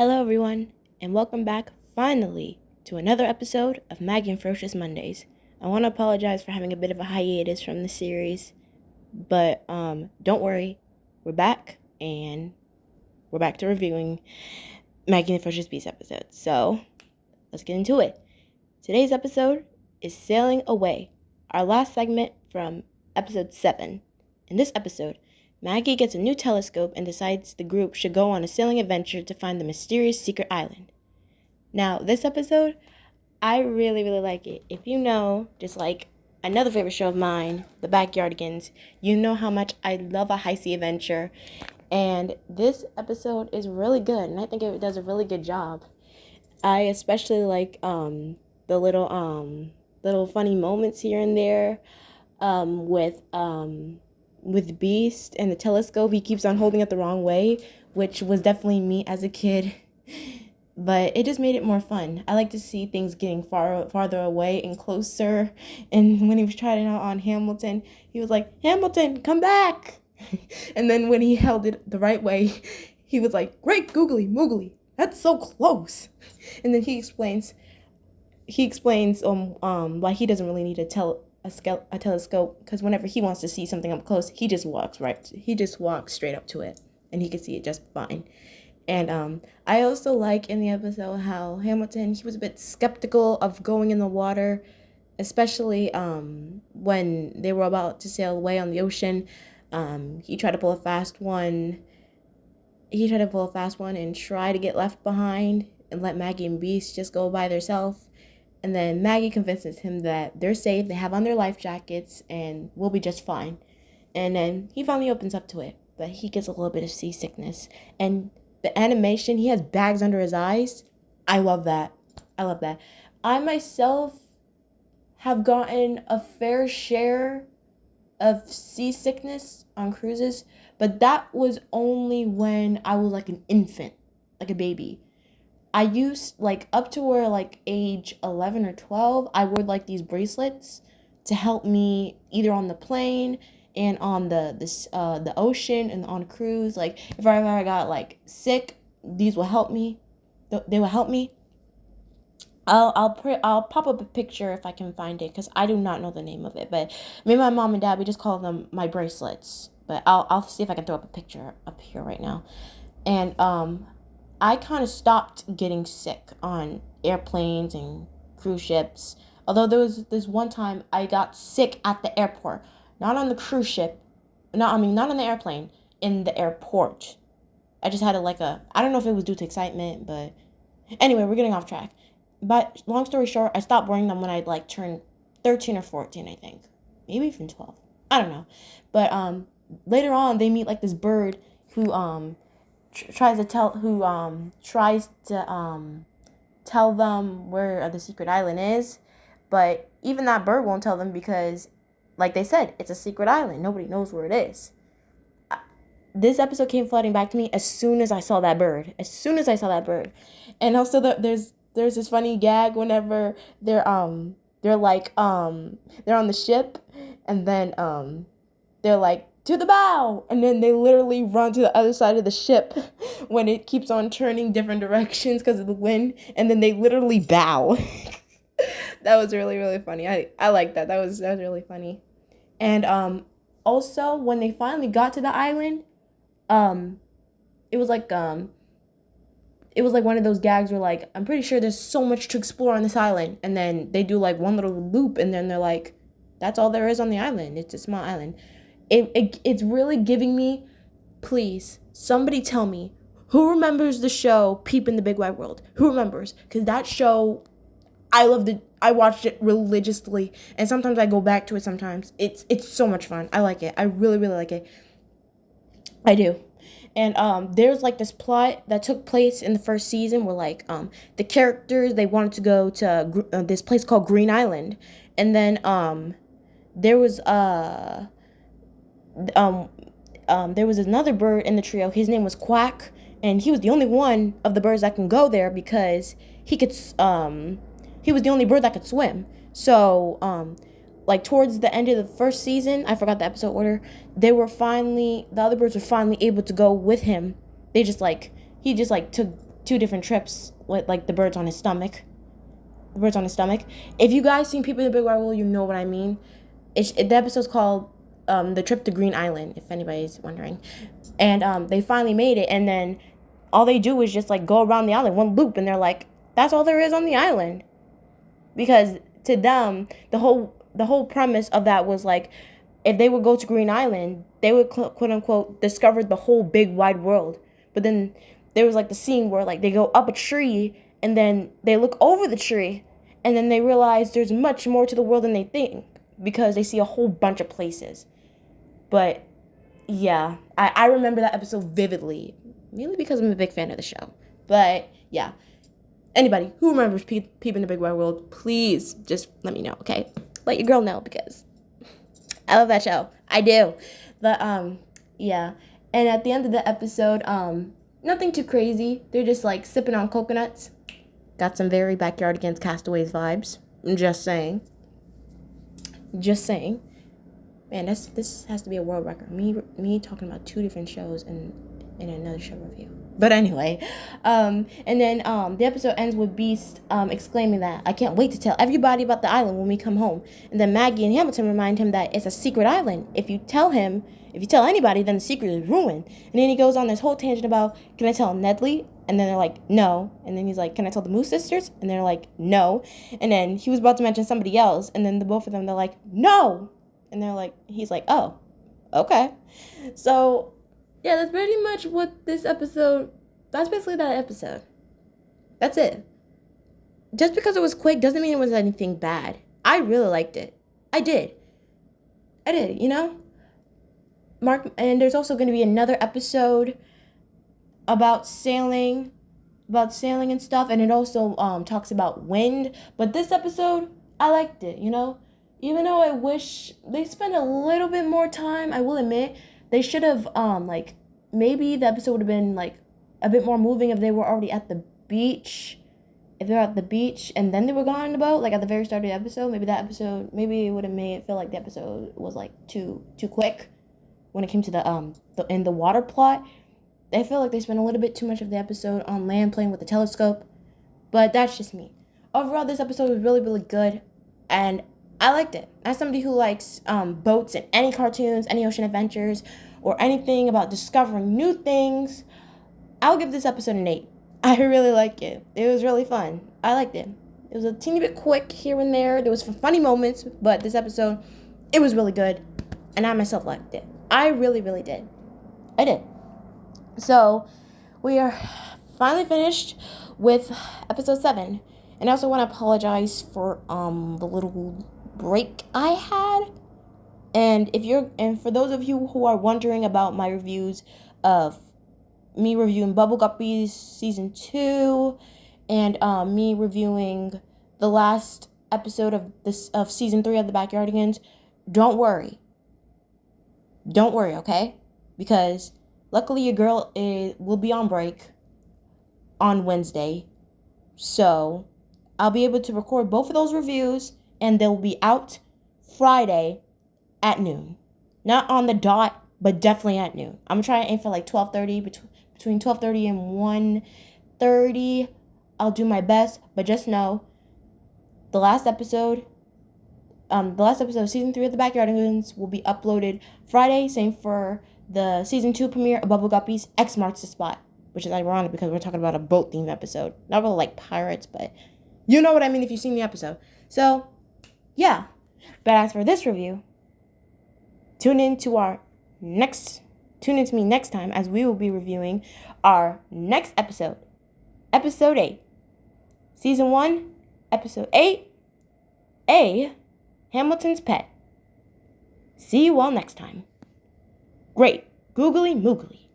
Hello, everyone, and welcome back, finally, to another episode of Maggie and Ferocious Mondays. I want to apologize for having a bit of a hiatus from the series, but don't worry, we're back, and we're back to reviewing Maggie and the Ferocious Beast episodes. So, let's get into it. Today's episode is Sailing Away, our last segment from episode 7. In this episode, Maggie gets a new telescope and decides the group should go on a sailing adventure to find the mysterious secret island. Now, this episode, I really like it. If you know, just like another favorite show of mine, The Backyardigans, you know how much I love a high sea adventure. And this episode is really good, and I think it does a really good job. I especially like the little funny moments here and there with Beast and the telescope. He keeps on holding it the wrong way, which was definitely me as a kid. But it just made it more fun. I like to see things getting farther away and closer. And when he was trying it out on Hamilton, he was like, "Hamilton, come back!" And then when he held it the right way, he was like, "Great googly moogly, that's so close." And then he explains why he doesn't really need a telescope, because whenever he wants to see something up close, he just walks straight up to it, and he can see it just fine. And I also like in the episode how Hamilton, he was a bit skeptical of going in the water, especially when they were about to sail away on the ocean. He tried to pull a fast one. And try to get left behind and let Maggie and Beast just go by themselves. And then Maggie convinces him that they're safe, they have on their life jackets, and we'll be just fine. And then he finally opens up to it, but he gets a little bit of seasickness. And the animation, he has bags under his eyes. I love that. I myself have gotten a fair share of seasickness on cruises, but that was only when I was like an infant, like a baby. I used, like, up to where, like, age 11 or 12, I wore, like, these bracelets to help me either on the plane and on the ocean and on a cruise. Like, if I ever got, like, sick, these will help me. They will help me. I'll pop up a picture if I can find it, because I do not know the name of it. But me and my mom and dad, we just call them my bracelets. But I'll see if I can throw up a picture up here right now. And, I kind of stopped getting sick on airplanes and cruise ships. Although there was this one time I got sick at the airport. Not on the cruise ship. Not on the airplane. In the airport. I just had I don't know if it was due to excitement, but... Anyway, we're getting off track. But long story short, I stopped wearing them when I turned 13 or 14, I think. Maybe even 12. I don't know. But later on, they meet this bird who tries to tell them where the secret island is, but even that bird won't tell them because, like they said, it's a secret island. Nobody knows where it is. This episode came flooding back to me as soon as I saw that bird. And also there's this funny gag whenever they're on the ship, and then they're like, "To the bow!" And then they literally run to the other side of the ship when it keeps on turning different directions because of the wind. And then they literally bow. That was really funny. I like that. That was really funny. And also when they finally got to the island, it was like one of those gags where I'm pretty sure there's so much to explore on this island. And then they do one little loop, and then they're like, that's all there is on the island. It's a small island. It's really giving me, please, somebody tell me, who remembers the show Peep in the Big Wide World? Who remembers? Because that show, I loved it. I watched it religiously, and sometimes I go back to it sometimes. It's so much fun. I like it. I really like it. I do. And there's this plot that took place in the first season where the characters, they wanted to go to this place called Green Island. And then there was another bird in the trio. His name was Quack, and he was the only one of the birds that can go there because he was the only bird that could swim. So towards the end of the first season, I forgot the episode order, the other birds were finally able to go with him. He just took 2 different trips with like the birds on his stomach. If you guys seen People in the Big Wide World, you know what I mean. The episode's called The Trip to Green Island, if anybody's wondering. And they finally made it, and then all they do is just like go around the island, one loop, and they're like, that's all there is on the island. Because to them, the whole premise of that was like, if they would go to Green Island, they would quote unquote discover the whole big wide world. But then there was like the scene where like they go up a tree and then they look over the tree and then they realize there's much more to the world than they think because they see a whole bunch of places. But yeah, I remember that episode vividly, mainly because I'm a big fan of the show. But yeah, anybody who remembers Peep in the Big Wide World, please just let me know, okay? Let your girl know because I love that show. I do. But yeah. And at the end of the episode, nothing too crazy. They're just like sipping on coconuts. Got some very Backyard Against Castaways vibes. I'm just saying. Man, this has to be a world record. Me talking about 2 different shows in another show review. But anyway, and then the episode ends with Beast exclaiming that, I can't wait to tell everybody about the island when we come home. And then Maggie and Hamilton remind him that it's a secret island. If you tell anybody, then the secret is ruined. And then he goes on this whole tangent about, can I tell Nedley? And then they're like, no. And then he's like, can I tell the Moose Sisters? And they're like, no. And then he was about to mention somebody else. And then the both of them, they're like, no. And he's like, oh, okay. So yeah, that's pretty much what that's basically that episode. That's it. Just because it was quick doesn't mean it was anything bad. I really liked it. I did, you know? And there's also going to be another episode about sailing and stuff, and it also talks about wind. But this episode, I liked it, you know? Even though I wish they spent a little bit more time, I will admit, they should have, maybe the episode would have been, like, a bit more moving if they were already at the beach. If they're at the beach and then they were gone on the boat, like, at the very start of the episode, maybe it would have made it feel like the episode was, like, too quick when it came to the water plot. I feel like they spent a little bit too much of the episode on land playing with the telescope. But that's just me. Overall, this episode was really, really good. And I liked it. As somebody who likes boats and any cartoons, any ocean adventures, or anything about discovering new things, I'll give this episode an 8. I really like it. It was really fun. I liked it. It was a teeny bit quick here and there. There was some funny moments, but this episode, it was really good. And I myself liked it. I really, really did. I did. So, we are finally finished with episode 7. And I also want to apologize for the little break I had. And for those of you who are wondering about my reviews of me reviewing Bubble Guppies season 2 and me reviewing the last episode of season 3 of the Backyardigans, don't worry, okay? Because luckily your girl will be on break on Wednesday, so I'll be able to record both of those reviews, and they'll be out Friday at noon. Not on the dot, but definitely at noon. I'm going to try and aim for like 12:30, between 12:30 and 1:30. I'll do my best, but just know the last episode of season 3 of the Backyardigans will be uploaded Friday. Same for the season 2 premiere of Bubble Guppies. X marks the spot, which is ironic because we're talking about a boat themed episode. Not really like pirates, but you know what I mean if you've seen the episode. So, yeah. But as for this review, tune in to me next time as we will be reviewing our next episode. Episode 8. Season 1, Episode 8. A. Hamilton's Pet. See you all next time. Great. Googly moogly.